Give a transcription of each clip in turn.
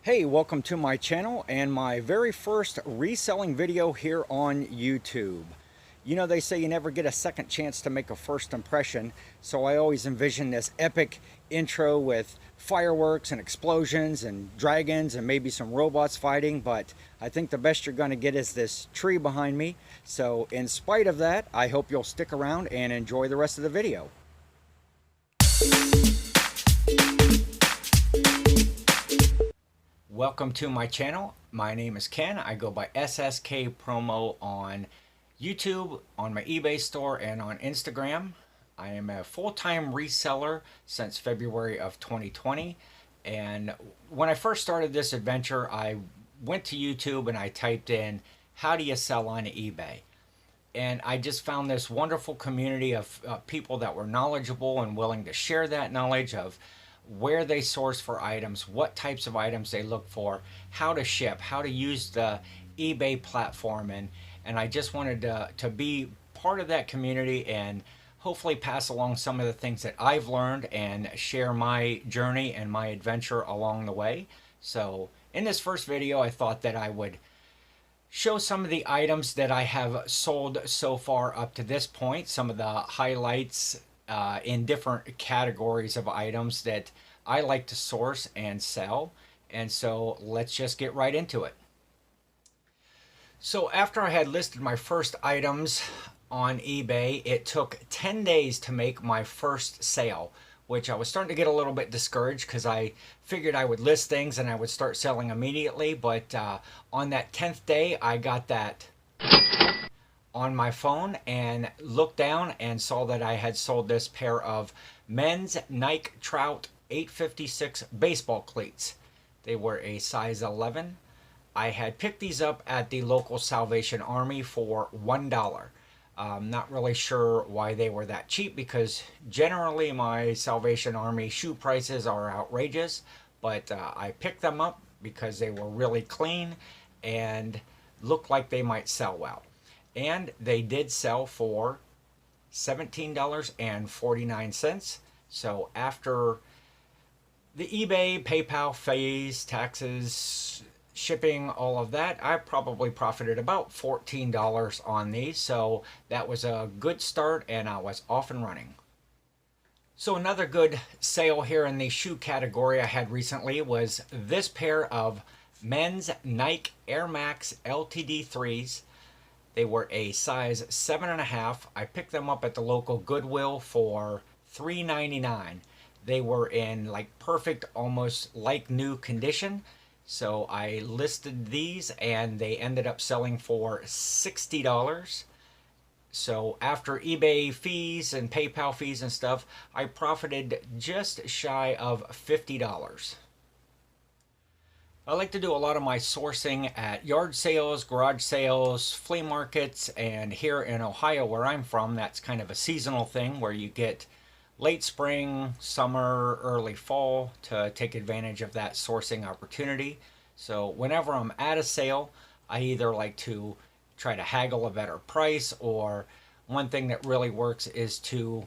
Hey, welcome to my channel and my very first reselling video here on YouTube. You know, they say you never get a second chance to make a first impression, so I always envision this epic intro with fireworks and explosions and dragons and maybe some robots fighting, but I think the best you're going to get is this tree behind me. So in spite of that, I hope you'll stick around and enjoy the rest of the video. Welcome to my channel. My name is Ken. I go by SSKPromo on YouTube, on my eBay store, and on Instagram. I am a full-time reseller since February of 2020. And when I first started this adventure, I went to YouTube and I typed in, how do you sell on eBay? And I just found this wonderful community of people that were knowledgeable and willing to share that knowledge of where they source for items, what types of items they look for, how to ship, how to use the eBay platform. And I just wanted to be part of that community and hopefully pass along some of the things that I've learned and share my journey and my adventure along the way. So in this first video, I thought that I would show some of the items that I have sold so far up to this point, some of the highlights in different categories of items that I like to source and sell. And so let's just get right into it. So after I had listed my first items on eBay, it took 10 days to make my first sale, which I was starting to get a little bit discouraged because I figured I would list things and I would start selling immediately. But on that 10th day, I got that on my phone and looked down and saw that I had sold this pair of men's Nike Trout 856 baseball cleats. They were a size 11. I had picked these up at the local Salvation Army for $1. Not really sure why they were that cheap, because generally my Salvation Army shoe prices are outrageous, but I picked them up because they were really clean and looked like they might sell well. And they did sell for $17.49. So after the eBay, PayPal fees, taxes, shipping, all of that, I probably profited about $14 on these. So that was a good start and I was off and running. So another good sale here in the shoe category I had recently was this pair of men's Nike Air Max LTD 3s. They were a size 7.5. I picked them up at the local Goodwill for $3.99. They were in like perfect, almost like new condition. So I listed these and they ended up selling for $60. So after eBay fees and PayPal fees and stuff, I profited just shy of $50. I like to do a lot of my sourcing at yard sales, garage sales, flea markets, and here in Ohio where I'm from, that's kind of a seasonal thing where you get late spring, summer, early fall to take advantage of that sourcing opportunity. So whenever I'm at a sale, I either like to try to haggle a better price, or one thing that really works is to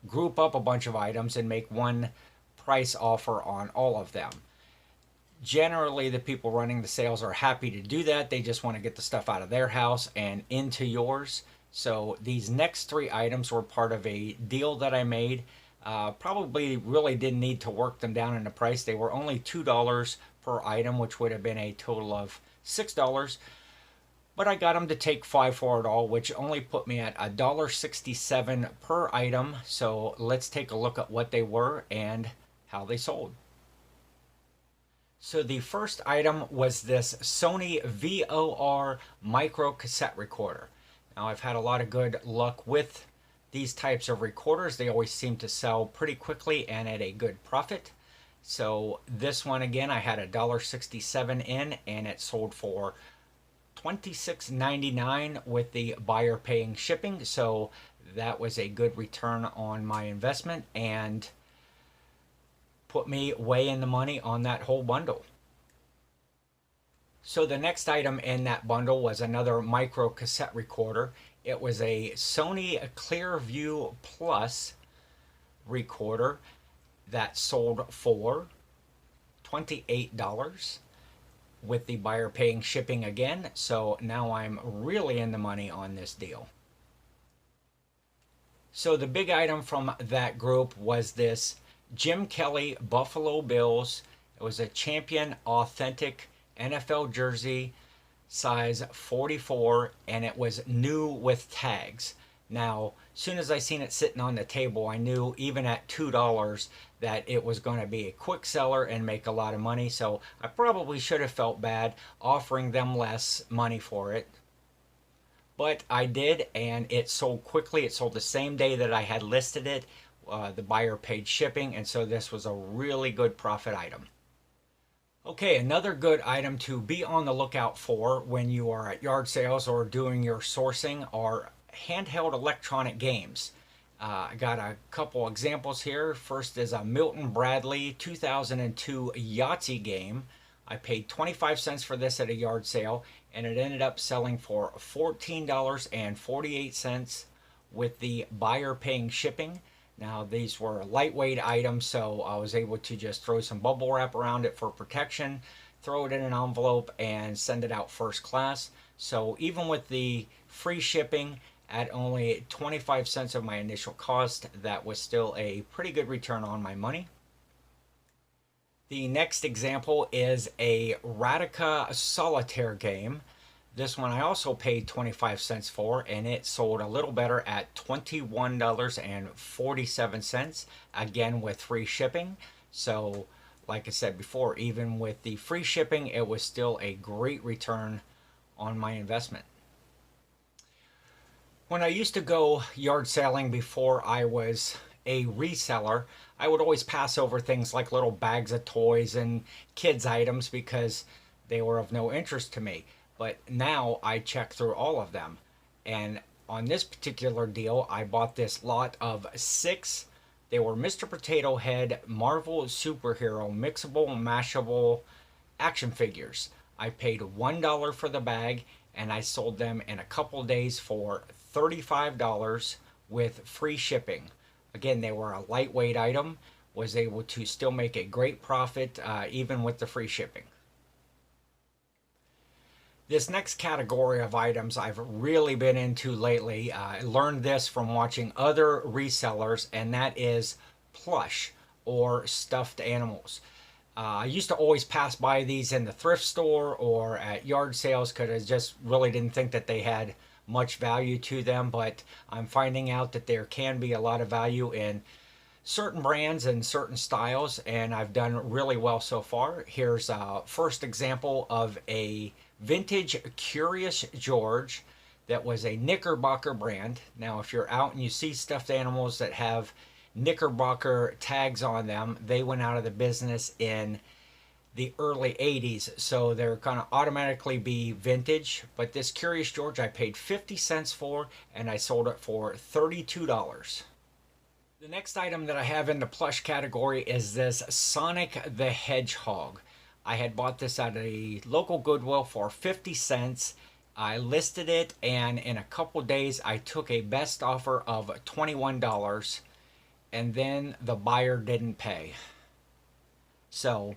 group up a bunch of items and make one price offer on all of them. Generally, the people running the sales are happy to do that. They just want to get the stuff out of their house and into yours. So these next three items were part of a deal that I made. Probably really didn't need to work them down in the price. They were only $2 per item, which would have been a total of $6. But I got them to take 5 for it all, which only put me at $1.67 per item. So let's take a look at what they were and how they sold. So the first item was this Sony VOR micro cassette recorder. Now I've had a lot of good luck with these types of recorders. They always seem to sell pretty quickly and at a good profit. So this one, again, I had $1.67 in and it sold for $26.99 with the buyer paying shipping. So that was a good return on my investment and put me way in the money on that whole bundle. So the next item in that bundle was another micro cassette recorder. It was a Sony Clearview Plus recorder that sold for $28. with the buyer paying shipping again. So now I'm really in the money on this deal. So the big item from that group was this Jim Kelly Buffalo Bills. It was a champion authentic NFL jersey, size 44, and it was new with tags. Now, as soon as I seen it sitting on the table, I knew even at $2 that it was going to be a quick seller and make a lot of money. So I probably should have felt bad offering them less money for it. But I did, and it sold quickly. It sold the same day that I had listed it. The buyer paid shipping, and so this was a really good profit item. Okay, another good item to be on the lookout for when you are at yard sales or doing your sourcing are handheld electronic games. I got a couple examples here. First is a Milton Bradley 2002 Yahtzee game. I paid 25 cents for this at a yard sale, and it ended up selling for $14.48 with the buyer paying shipping. Now, these were lightweight items, so I was able to just throw some bubble wrap around it for protection, throw it in an envelope, and send it out first class. So even with the free shipping at only 25 cents of my initial cost, that was still a pretty good return on my money. The next example is a Radica Solitaire game. This one I also paid 25 cents for, and it sold a little better at $21.47, again with free shipping. So, like I said before, even with the free shipping, it was still a great return on my investment. When I used to go yard selling before I was a reseller, I would always pass over things like little bags of toys and kids' items because they were of no interest to me. But now I check through all of them. And on this particular deal, I bought this lot of 6. They were Mr. Potato Head Marvel Superhero Mixable Mashable action figures. I paid $1 for the bag, and I sold them in a couple days for $35 with free shipping. Again, they were a lightweight item, was able to still make a great profit even with the free shipping. This next category of items I've really been into lately. I learned this from watching other resellers, and that is plush or stuffed animals. I used to always pass by these in the thrift store or at yard sales because I just really didn't think that they had much value to them, but I'm finding out that there can be a lot of value in certain brands and certain styles, and I've done really well so far. Here's a first example of a vintage Curious George that was a Knickerbocker brand. Now, if you're out and you see stuffed animals that have Knickerbocker tags on them, they went out of the business in the early 80s, so they're going to automatically be vintage. But this Curious George I paid 50 cents for, and I sold it for $32. The next item that I have in the plush category is this Sonic the Hedgehog. I had bought this at a local Goodwill for 50 cents. I listed it, and in a couple days I took a best offer of $21, and then the buyer didn't pay. So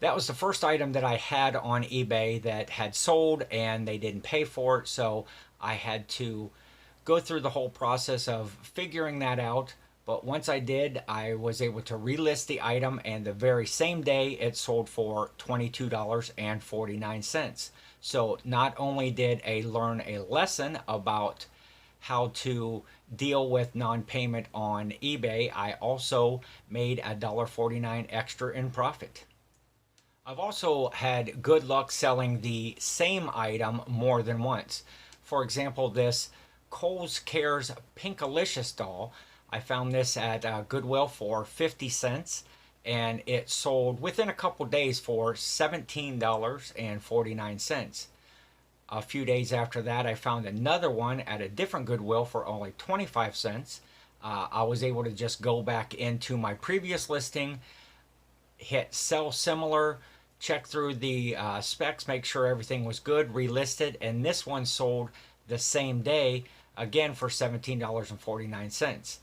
that was the first item that I had on eBay that had sold and they didn't pay for it, so I had to go through the whole process of figuring that out. But once I did, I was able to relist the item, and the very same day it sold for $22.49. So not only did I learn a lesson about how to deal with non-payment on eBay, I also made $1.49 extra in profit. I've also had good luck selling the same item more than once. For example, this Kohl's Cares Pinkalicious doll, I found this at Goodwill for 50 cents, and it sold within a couple days for $17.49. A few days after that, I found another one at a different Goodwill for only 25 cents. I was able to just go back into my previous listing, hit sell similar, check through the specs, make sure everything was good, relisted, and this one sold the same day, again for $17.49.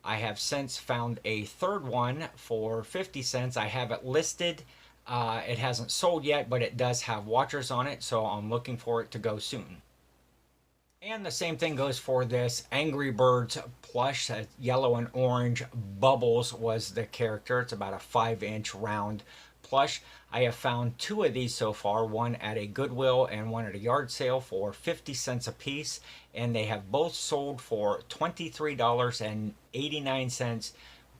I have since found a third one for 50 cents. I have it listed It hasn't sold yet, but it does have watchers on it, so I'm looking for it to go soon. And the same thing goes for this Angry Birds plush. Yellow and orange. Bubbles was the character. It's about a 5-inch round plush. I have found 2 of these so far, one at a Goodwill and one at a yard sale for 50 cents a piece. And they have both sold for $23.89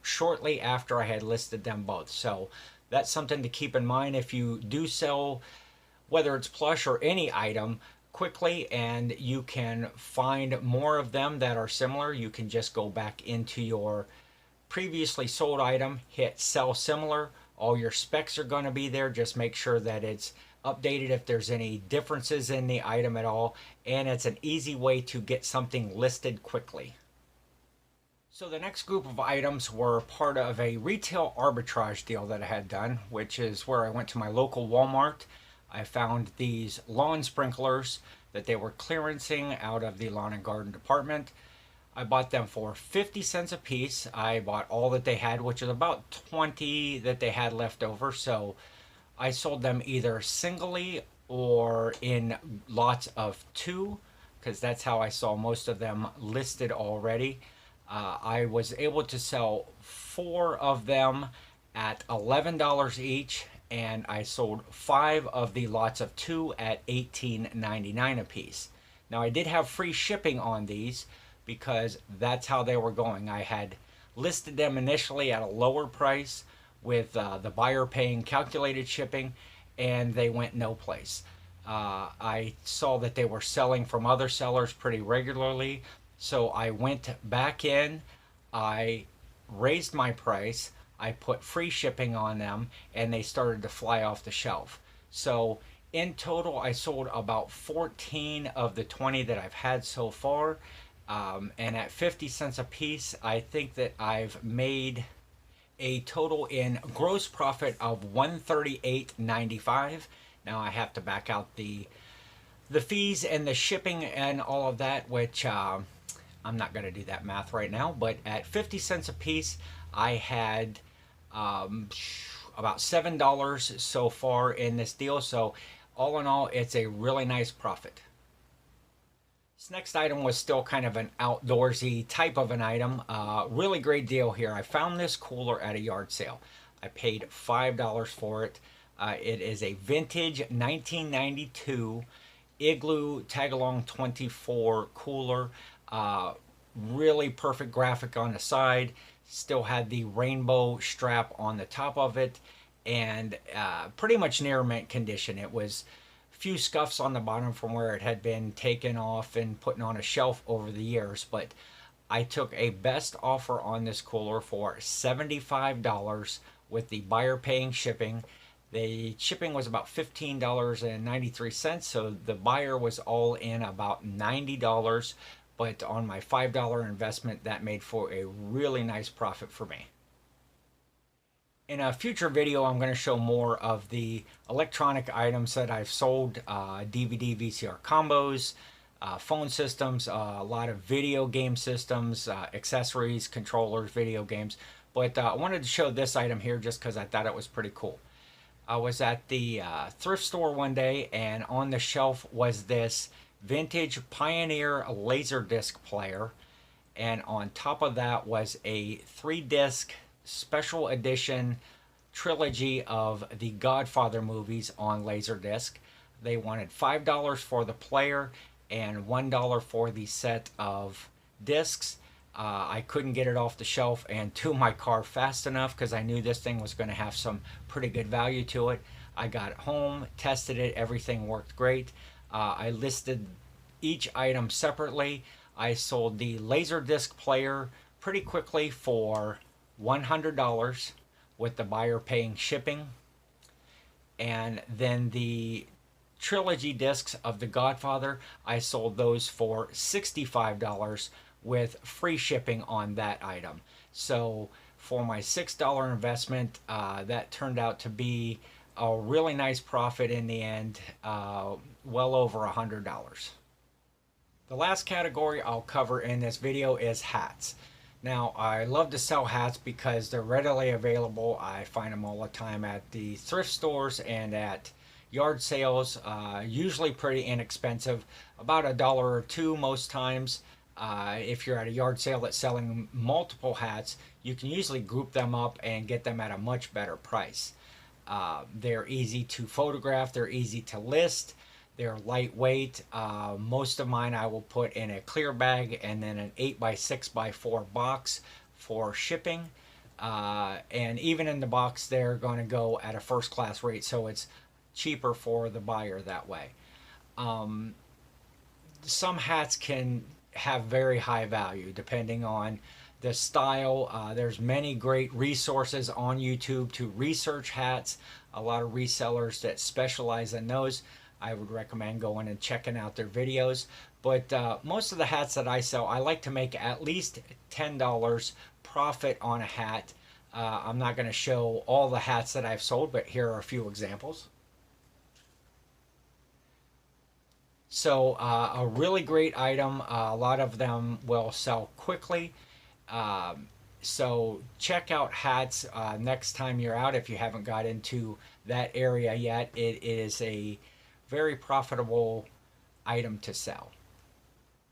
shortly after I had listed them both. So that's something to keep in mind if you do sell, whether it's plush or any item, quickly, and you can find more of them that are similar. You can just go back into your previously sold item, hit sell similar. All your specs are going to be there. Just make sure that it's updated if there's any differences in the item at all, and it's an easy way to get something listed quickly. So the next group of items were part of a retail arbitrage deal that I had done, which is where I went to my local Walmart. I found these lawn sprinklers that they were clearancing out of the lawn and garden department. I bought them for 50 cents a piece. I bought all that they had, which is about 20 that they had left over. So I sold them either singly or in lots of 2, because that's how I saw most of them listed already. I was able to sell 4 of them at $11 each, and I sold 5 of the lots of 2 at $18.99 a piece. Now I did have free shipping on these because that's how they were going. I had listed them initially at a lower price with the buyer paying calculated shipping, and they went no place. I saw that they were selling from other sellers pretty regularly, so I went back in, I raised my price, I put free shipping on them, and they started to fly off the shelf. So in total, I sold about 14 of the 20 that I've had so far. And at 50 cents a piece, I think that I've made a total in gross profit of $138.95. Now I have to back out the fees and the shipping and all of that, which I'm not going to do that math right now. But at 50 cents a piece, I had about $7 so far in this deal. So all in all, it's a really nice profit. This next item was still kind of an outdoorsy type of an item. Really great deal here. I found this cooler at a yard sale. I paid $5 for it. It is a vintage 1992 Igloo Tagalong 24 cooler. Really perfect graphic on the side. Still had the rainbow strap on the top of it, and pretty much near mint condition. It was few scuffs on the bottom from where it had been taken off and put on a shelf over the years, but I took a best offer on this cooler for $75 with the buyer paying shipping. The shipping was about $15.93, so the buyer was all in about $90, but on my $5 investment, that made for a really nice profit for me. In a future video, I'm going to show more of the electronic items that I've sold, DVD, VCR combos, phone systems, a lot of video game systems, accessories, controllers, video games. But I wanted to show this item here just because I thought it was pretty cool. I was at the thrift store one day, and on the shelf was this vintage Pioneer Laserdisc player. And on top of that was a 3-disc special edition trilogy of the Godfather movies on Laserdisc. They wanted $5 for the player and $1 for the set of discs. I couldn't get it off the shelf and to my car fast enough because I knew this thing was going to have some pretty good value to it. I got it home, tested it, everything worked great. I listed each item separately. I sold the Laserdisc player pretty quickly for $100 with the buyer paying shipping, and then the trilogy discs of The Godfather, I sold those for $65 with free shipping on that item. So for my $6 investment, that turned out to be a really nice profit in the end, well over $100. The last category I'll cover in this video is hats. Now, I love to sell hats because they're readily available. I find them all the time at the thrift stores and at yard sales, usually pretty inexpensive, about a dollar or two most times. If you're at a yard sale that's selling multiple hats, you can usually group them up and get them at a much better price. They're easy to photograph, they're easy to list, they're lightweight. Most of mine I will put in a clear bag and then an 8x6x4 box for shipping. And even in the box, they're going to go at a first class rate, so it's cheaper for the buyer that way. Some hats can have very high value depending on the style. There's many great resources on YouTube to research hats. A lot of resellers that specialize in those. I would recommend going and checking out their videos. But most of the hats that I sell, I like to make at least $10 profit on a hat. I'm not going to show all the hats that I've sold, but here are a few examples. So a really great item. A lot of them will sell quickly. So check out hats next time you're out if you haven't got into that area yet. It is a very profitable item to sell.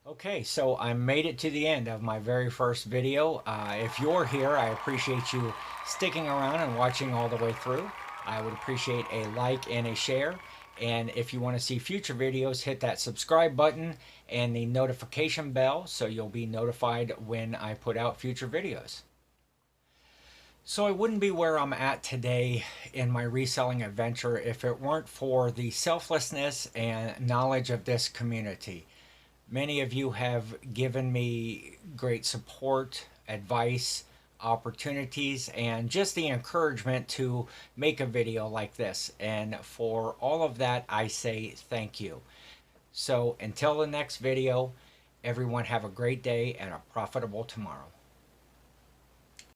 Okay, so I made it to the end of my very first video. If you're here, I appreciate you sticking around and watching all the way through. I would appreciate a like and a share. And if you want to see future videos, hit that subscribe button and the notification bell so you'll be notified when I put out future videos. So I wouldn't be where I'm at today in my reselling adventure if it weren't for the selflessness and knowledge of this community. Many of you have given me great support, advice, opportunities, and just the encouragement to make a video like this. And for all of that, I say thank you. So until the next video, everyone have a great day and a profitable tomorrow.